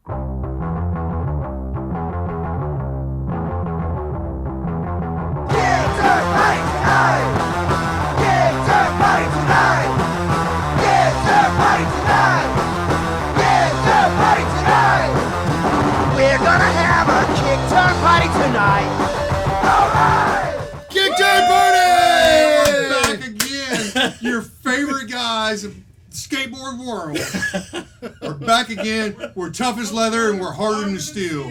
We're gonna have a Kickturn party tonight. All right! Kickturn party! Back again. Your favorite guys of the skateboard world are back again. We're tough as leather and we're harder than steel.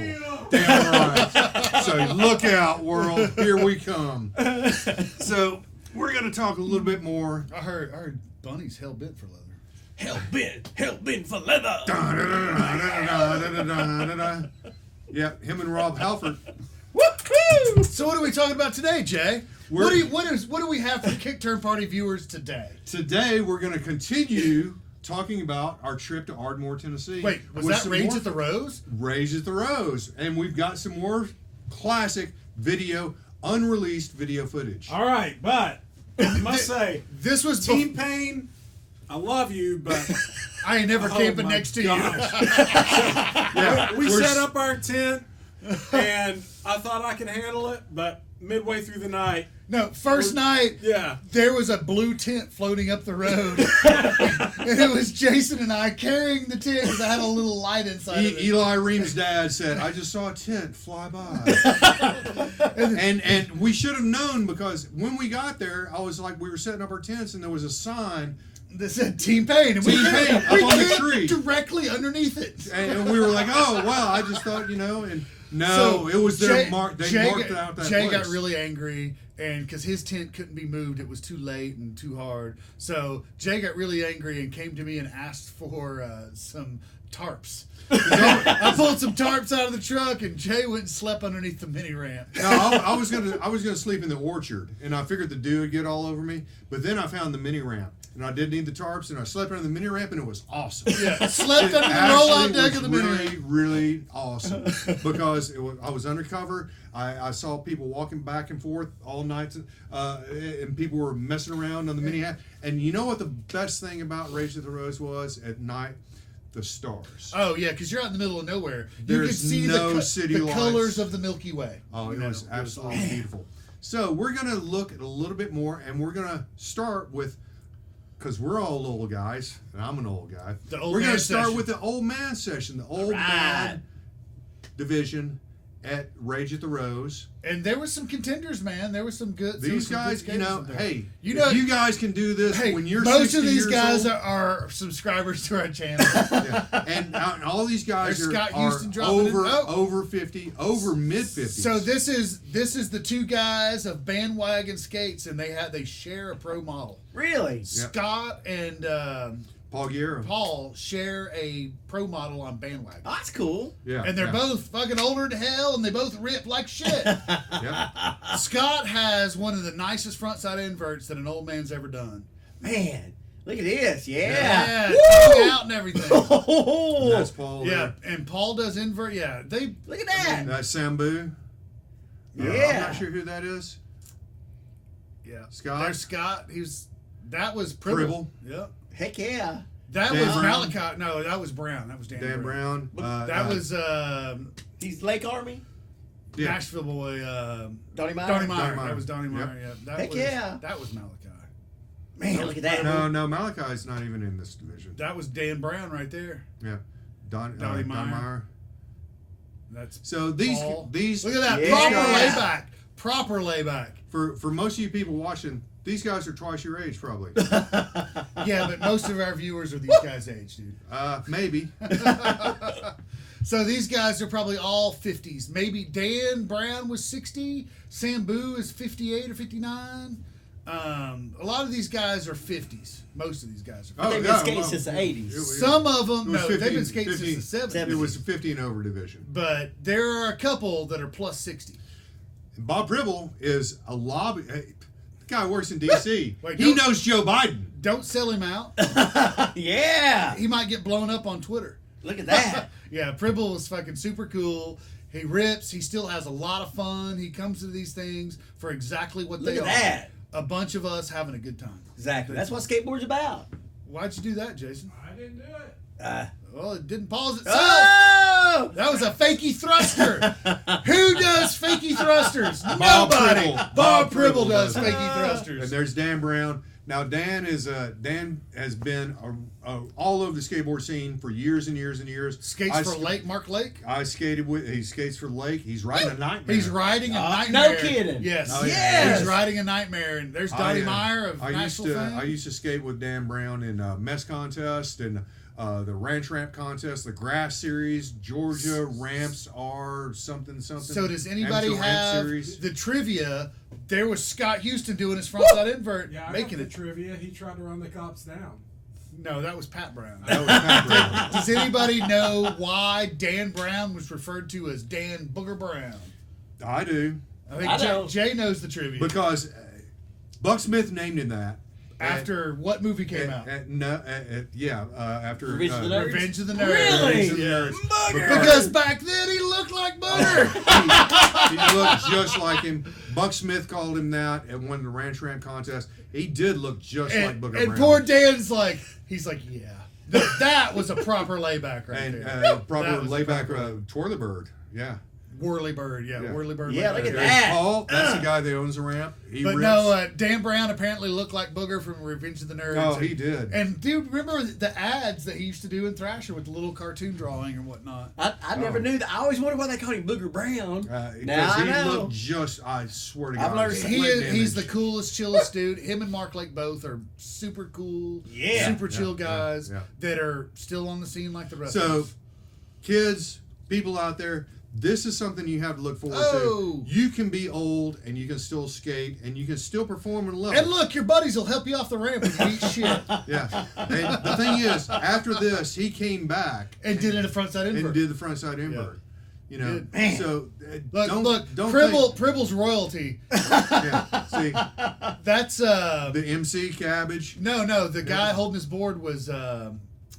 Damn right. So look out, world. Here we come. So we're gonna talk a little bit more. I heard Bunny's hell bent for leather. Hell bent for leather. Yep, him and Rob Halford. Woo-hoo! So what are we talking about today, Jay? What do we have for Kickturn party viewers today? Today we're going to continue talking about our trip to Ardmore, Tennessee. Wait, was that Rage at the Rose? Rage at the Rose, and we've got some more classic video, unreleased video footage. All right, but I must say, this was Team Pain. I love you, but I ain't never camping next to you. Yeah, we set up our tent, and I thought I could handle it, but midway through the night. No, first night, yeah, there was a blue tent floating up the road. And it was Jason and I carrying the tent because I had a little light inside of it. Eli Ream's dad said, I just saw a tent fly by. and we should have known, because when we got there, I was like, we were setting up our tents and there was a sign that said Team Pain. And Team Pain up on the tree. Directly underneath it. And we were like, oh, wow, I just thought, and no, it was their mark. They marked out that Jay place. got really angry, and because his tent couldn't be moved, it was too late and too hard. So Jay got really angry and came to me and asked for some tarps. I pulled some tarps out of the truck, and Jay went and slept underneath the mini ramp. No, I was gonna sleep in the orchard, and I figured the dew would get all over me. But then I found the mini ramp, and I did need the tarps, and I slept under the mini ramp, and it was awesome. Yeah, slept under the rollout deck of the mini ramp. Really awesome, because I was undercover. I saw people walking back and forth all night, and people were messing around on the mini ramp. And you know what the best thing about Rage of the Rose was at night? The stars. Oh yeah, because you're out in the middle of nowhere. There's you could see no city the lights. Colors of the Milky Way. Oh, it was absolutely beautiful. So we're gonna look at a little bit more, and we're gonna start with, because we're all old guys, and I'm an old guy. We're gonna start with the old man session, the old man division at Rage at the Rose. And there was some contenders, man. There was some good. These guys, hey, if you guys can do this when you're 60 most of these years guys old, are subscribers to our channel. Yeah. And all these guys are over 50, over mid 50s. So this is the two guys of Bandwagon Skates, and they share a pro model. Really? Scott and Paul Guerra. Paul share a pro model on Bandwagon. Oh, that's cool. Yeah. And they're both fucking older than hell, and they both rip like shit. Yep. Scott has one of the nicest frontside inverts that an old man's ever done. Man, look at this. Yeah. Tongue out and everything. Oh. That's Paul. Yeah, and Paul does invert. Yeah, they Look at that. That's Sambu. Yeah. I'm not sure who that is. Yeah. Scott. There's Scott. That was Pribble. Yep. Heck yeah. That Dan was Brown. Malachi. No, that was Brown. That was Dan Brown. That was He's Lake Army. Nashville boy. Donnie Meyer. Donnie Meyer. That was Donnie Meyer. Yep. Yeah. Heck yeah. That was Malachi. Man, look at that. No, Malachi's not even in this division. That was Dan Brown right there. Yeah. Donnie Meyer. Meyer. That's So these look at that. Yeah. Proper layback. For most of you people watching, these guys are twice your age probably. Yeah, but most of our viewers are these guys' age, dude. Maybe. So these guys are probably all 50s. Maybe Dan Brown was 60. Sambu is 58 or 59. A lot of these guys are 50s. Most of these guys are 50s. They've been skating since the 80s. Some of them, no, 50, they've been skating 50, since the 70s. It was a 50 and over division. But there are a couple that are plus 60. And Bob Pribble is a lobby. The guy works in D.C. Wait, he knows Joe Biden. Don't sell him out. Yeah. He might get blown up on Twitter. Look at that. Yeah, Pribble is fucking super cool. He rips. He still has a lot of fun. He comes to these things for exactly what they are. Look at that. A bunch of us having a good time. Exactly. That's what skateboard's about. Why'd you do that, Jason? I didn't do it. Well, it didn't pause itself. Oh! go. That was a fakie thruster. Who does fakie thrusters? Bob Nobody. Pribble. Bob Pribble does fakie thrusters. And there's Dan Brown. Now Dan has been all over the skateboard scene for years and years and years. Skates for Mark Lake. I skated with. He skates for Lake. He's riding a Nightmare. He's riding a Nightmare. No kidding. Yes. Oh, yeah. Yes. He's riding a Nightmare, and there's Donnie Meyer of Nashville fame. I used to skate with Dan Brown in mess contest and the ranch ramp contest, the grass series, Georgia ramps are something. So does anybody Amateur ramp have series. the trivia? There was Scott Houston doing his frontside invert, Yeah, I making got it. the trivia. He tried to run the cops down. No, that was Pat Brown. That was Pat Brown. Does anybody know why Dan Brown was referred to as Dan Booger Brown? I do. I think I know. Jay knows the trivia. Because Buck Smith named him that. After what movie came out? After Revenge of the Nerds? Revenge of the Nerds. Really? Revenge of the Yes. Nerds. Because back then he looked like Booger. He looked just like him. Buck Smith called him that at one of the ranch ramp contests. He did look just like Booger and Brown. poor Dan's like, he's like, yeah. That was a proper layback right and there. proper That was a layback proper- Twirly Bird. Yeah. Whirly Bird, yeah. Whirly Bird. Yeah, right look at there. that. Paul, that's the guy that owns the ramp. He But rips. no, Dan Brown apparently looked like Booger from Revenge of the Nerds. Oh, he did. And dude, remember the ads that he used to do in Thrasher with the little cartoon drawing and whatnot? I never knew that. I always wondered why they called him Booger Brown. now Because I he know. looked just, I swear to I've God. learned split He's the image. coolest, chillest dude. Him and Mark Lake both are super cool, Yeah. super chill Yeah, guys yeah. that are still on the scene like the rest of So, us. kids, people out there, this is something you have to look forward Oh. to. You can be old and you can still skate and you can still perform and level. And look, your buddies will help you off the ramp when you eat shit. Yeah. And the thing is, after this, he came back And did it a frontside invert. and did the frontside invert. You know, Good. Man. so Look, don't Pribble's royalty. yeah, see, That's the MC Cabbage, no, the guy holding his board was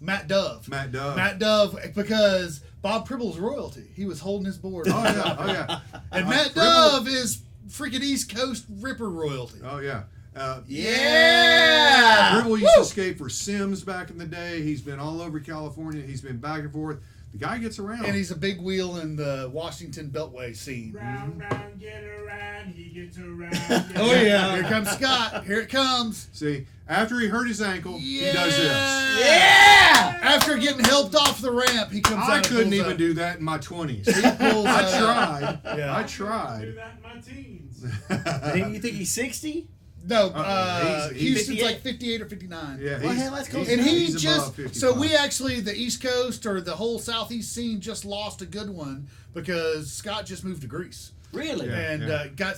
Matt Dove. Matt Dove. Matt Dove, because Bob Pribble's royalty. He was holding his board. Oh yeah. And Matt Pribble- Dove is freaking East Coast Ripper royalty. Oh yeah. Yeah. Gribble used to skate for Sims back in the day. He's been all over California. He's been back and forth. The guy gets around. And he's a big wheel in the Washington Beltway scene. Round, round, get around, he gets around. Oh yeah, here comes Scott. Here it comes. See, after he hurt his ankle, he does this. Yeah. After getting helped off the ramp, he comes out. I and couldn't pulls even up. do that in my 20s. He pulls I out. tried. Yeah. I I do tried. that in my teens. You think he's 60? No, he's Houston's 58. like 58 or 59. Yeah, Well, hell, that's cool. And he he's just above 55. so we actually the East Coast or the whole Southeast scene just lost a good one because Scott just moved to Greece. Really? Yeah. And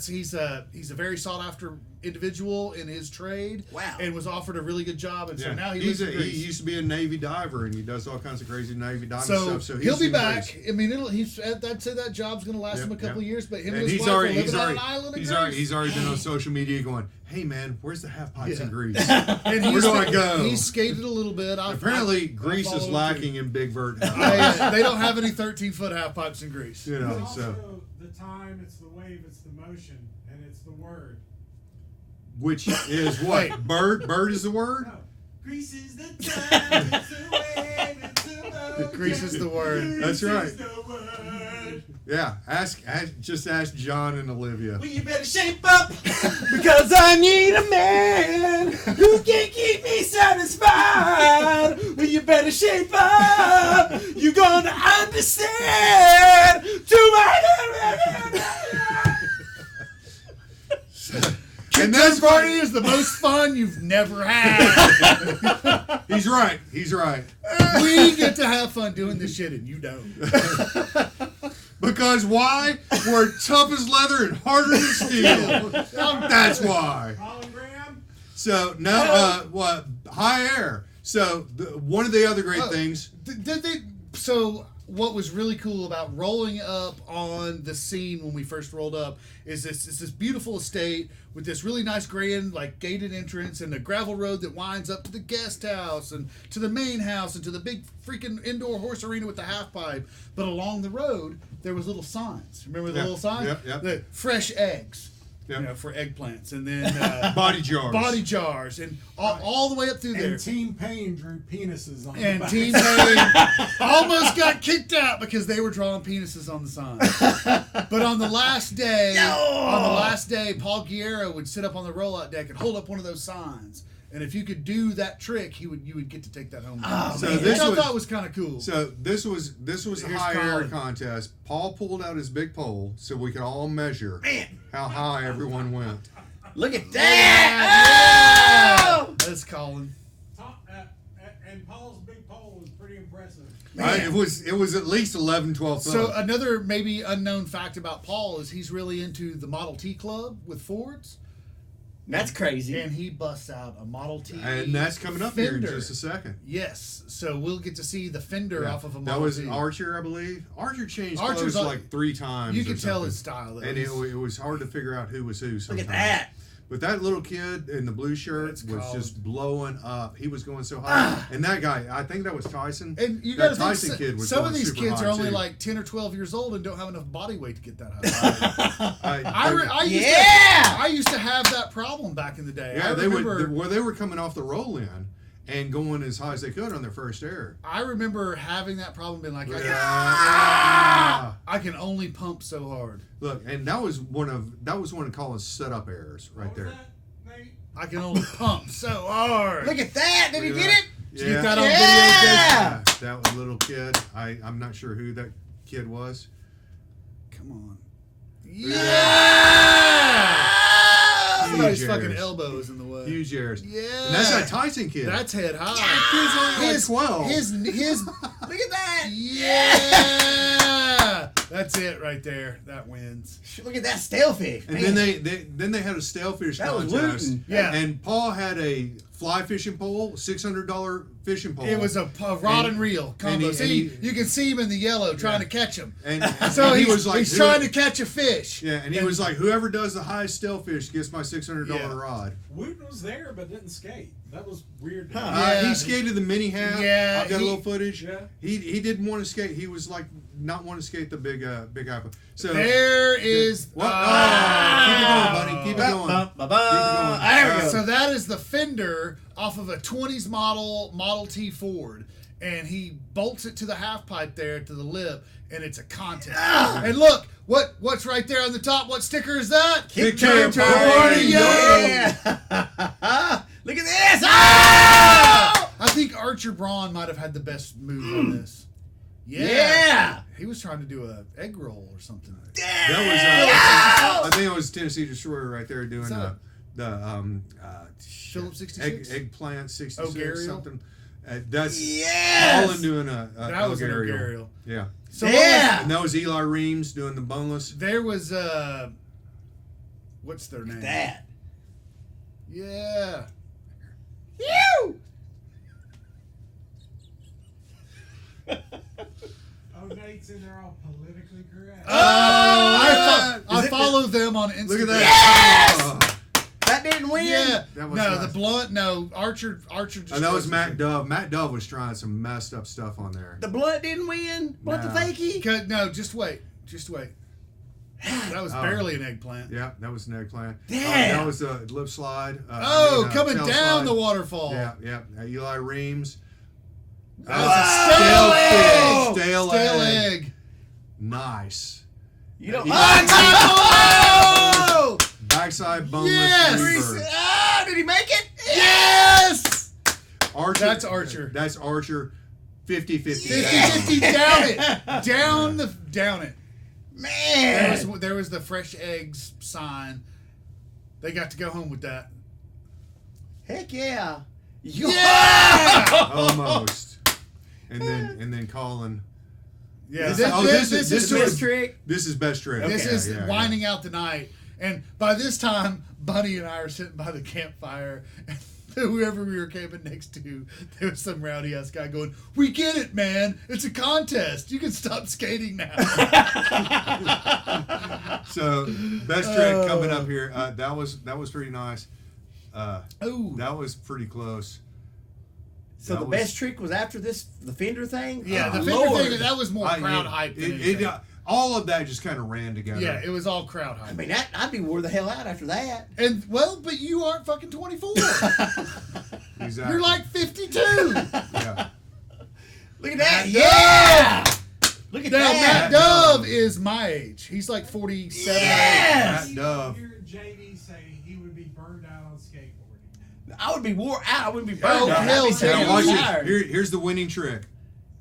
he's a very sought after individual in his trade. Wow. And was offered a really good job, and so Yeah. now he He's lives in he Greece. used to be a Navy diver, and he does all kinds of crazy Navy diving So, stuff. So he'll he's be in back. Greece. I mean, I'd say that job's going to last Yep, him a couple yep. years, but him And and his he's wife are already living on an island in Greece. he's already been on social media going, "Hey man, where's the half pipes in Yeah. Greece?" And Where do I go? He's skated a little bit. Apparently, I Greece is follow lacking in big vert. they don't have any 13-foot half pipes in Greece. You It's know, also so the time, it's the wave, it's the motion, and it's the word. which is what bird? Bird is the word. No. Grease is the time, it's the wave, it's the motion. Grease is the word. That's Grease right. is the word. Yeah, just ask John and Olivia. Well, you better shape up because I need a man who can keep me satisfied. Well, you better shape up. You're gonna understand. And This that's party is the most fun you've never had. He's right. He's right. We get to have fun doing this shit, and you don't. Because why? We're tough as leather and harder than steel. That's why. Hologram? So no, what? High air. So one of the other great things. So what was really cool about rolling up on the scene when we first rolled up is this beautiful estate with this really nice grand like gated entrance and a gravel road that winds up to the guest house and to the main house and to the big freaking indoor horse arena with the half pipe. But along the road there was little signs. Remember the Yeah, little signs? yep. The fresh eggs. Yep. You know, for eggplants, and then Body jars. body jars, and all the way up through there. And Team Pain drew penises on the And back. Team Payne almost got kicked out because they were drawing penises on the sign. But on the last day, Paul Guerrero would sit up on the rollout deck and hold up one of those signs. And if you could do that trick, you would get to take that home. So Which this I was- thought was kind of cool. So this was a Here's high air Colin. contest. Paul pulled out his big pole so we could all measure how high everyone went. Look at that! Oh! That's Colin. And Paul's big pole was pretty impressive. It was at least 11, 12 foot. So another maybe unknown fact about Paul is he's really into the Model T club with Fords. That's crazy. And he busts out a Model T. and that's coming up here in Fender. just a second. Yes, so we'll get to see the fender off of a Model That was T. Archer, I believe. Archer changed Archer's clothes like- like 3 times. You or could tell something. his style. Though. And it was hard to figure out who was who Look sometimes. at that. But that little kid in the blue shirt That's was Colin. just blowing up. He was going so high. And that guy, I think that was Tyson. And you that got to Tyson think kid was some of going these super kids high, are only too. like 10 or 12 years old and don't have enough body weight to get that high. I I used to have that problem back in the day. yeah, I they remember, they were coming off the roll in and going as high as they could on their first air. I remember having that problem, being like, Yeah. I can only pump so hard. Look, and that was one of Colin's setup errors right What was there. that, Nate? I can only pump so hard. Look at that. Did he Look at get it? Did you get that on Yeah. video, Jason? That was a little kid. I'm not sure who that kid was. Come on. Yeah! Somebody's Huge fucking errors. elbows in the way. Huge errors. Yeah. And that's that Tyson kid. That's head high. kid's only like 12. His Look at that. yeah. That's it right there. That wins. Look at that stalefish. And Man. then they had a stalefish That was contest. looting. Yeah. And Paul had a fly fishing pole, $600 fishing pole. It was a rod and reel combo. and See, he- you can see him in the yellow trying to catch him. And So he he's, was like, he's trying to catch a fish. Yeah, and he was like, whoever does the highest stalefish gets my $600 Yeah. rod. Wooten was there but didn't skate. That was weird. to Huh. me. Yeah. He skated the mini half. Yeah, I've got he- a little footage. Yeah. He didn't want to skate. He was like not want to skate the big apple. So There is. What? Keep it going, buddy. Keep it going. Ba-ba-ba. There we go. So that is the fender off of a 20s Model T Ford. And he bolts it to the half pipe there to the lip, and it's a contest. And look, what's right there on the top? What sticker is that? Kickturn party, yo! Yeah. Look at this. Oh! I think Archer Braun might have had the best move on this. Yeah. He was trying to do a egg roll or something. That was I think it was Tennessee Destroyer right there doing So- the Phillips 66? eggplant 66 Ogarial? something. That's Yes. Colin doing a That was an Ogarial. Ogarial. Yeah. So Yeah. And that was Eli Reams doing the boneless. there was what's their name? That. Yeah. Ew. Oh, Nate's in there all politically correct. I follow them on Instagram. Look at that. Yes! That didn't win. Yeah. That was No, nice. the blunt. No, Archer. Just And that was goes- Matt Dove. Matt Dove was trying some messed up stuff on there. The blood didn't win. Blunt the No. fakey. No, just wait. That was barely an eggplant. Yeah, that was an eggplant. Damn. That was a lip slide. Coming tail down slide. the waterfall. Yeah. Eli Reams. That was a Stale stale egg. egg. Nice. You know. He- Oh! Backside boneless Yes! rebirth. Ah, did he make it? Yes! Archer. That's Archer. That's Archer. 50-50. 50-50, down it. Down it. Man. There was the fresh eggs sign. They got to go home with that. Heck yeah. Yeah! Almost. And then Colin. Yeah, This this is The best trick. This is best trick. This Yeah, is yeah, winding out the night. And by this time, Bunny and I are sitting by the campfire. And whoever we were camping next to, there was some rowdy ass guy going, "We get it, man. It's a contest. You can stop skating now." So best trick coming up here. That was pretty nice. Ooh. That was pretty close. So That the was- best trick was after this, the fender thing? Yeah, the Oh, fender Lord. thing, that was more crowd hype than anything. All of that just kind of ran together. Yeah, it was all crowd I hype. mean, I'd be wore the hell out after that. And, well, but you aren't fucking 24. Exactly. You're like 52. Yeah. Look at that. Yeah! Now, that. Matt Dove is my age. He's like 47. Yes! Matt Dove. Hear JD say he would be burned out on skateboarding. I would be wore out. I wouldn't be Oh, burned out. hell, I'd be Taylor, Now watch tired. it. Here's the winning trick.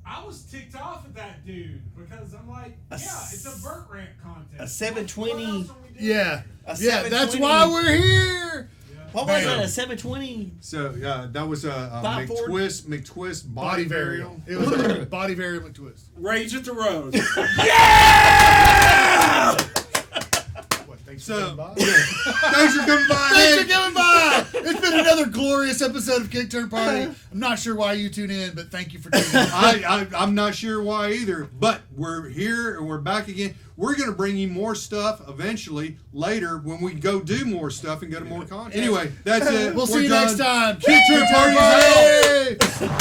I was ticked off at that dude because I'm like, yeah, it's a burnt ramp contest. A 720. What else are we doing? Yeah. A Yeah, that's 720. why we're here. What was Bam. that? A 720? So that was a 540? McTwist Body body varial. varial. It was a body varial McTwist. Rage at the Road. What, thanks for So coming by? thanks for coming by. Thanks for man. coming by. It's been another glorious episode of Kickturn Party. I'm not sure why you tune in, but thank you for tuning in. I'm not sure why either, but we're here and we're back again. We're going to bring you more stuff eventually later when we go do more stuff and go to more content. Anyway, that's it. We'll We're see you done. next time. Kickturn Party's out.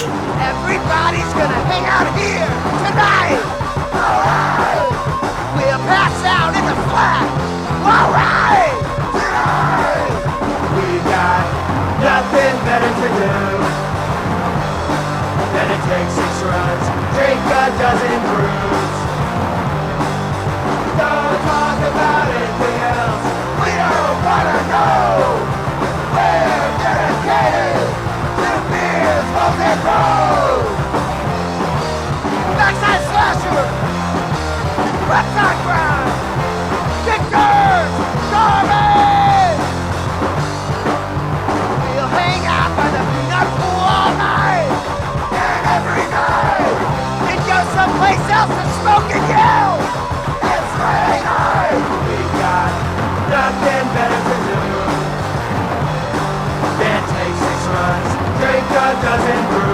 Everybody's gonna hang out here tonight. Alright. We'll pass out in the flat. Alright. Tonight. We got nothing better to do than to take 6 runs, drink a dozen brews. Don't talk about anything else. We don't wanna know. We're dedicated to beers, hoes, and bros. Backside slasher, website grind, Kickturn, garbage. We'll hang out by the peanut pool all night and every night. Then go someplace else to smoke and yell. It's Friday night. We got nothing better to do. Then take 6 runs, drink a dozen brews.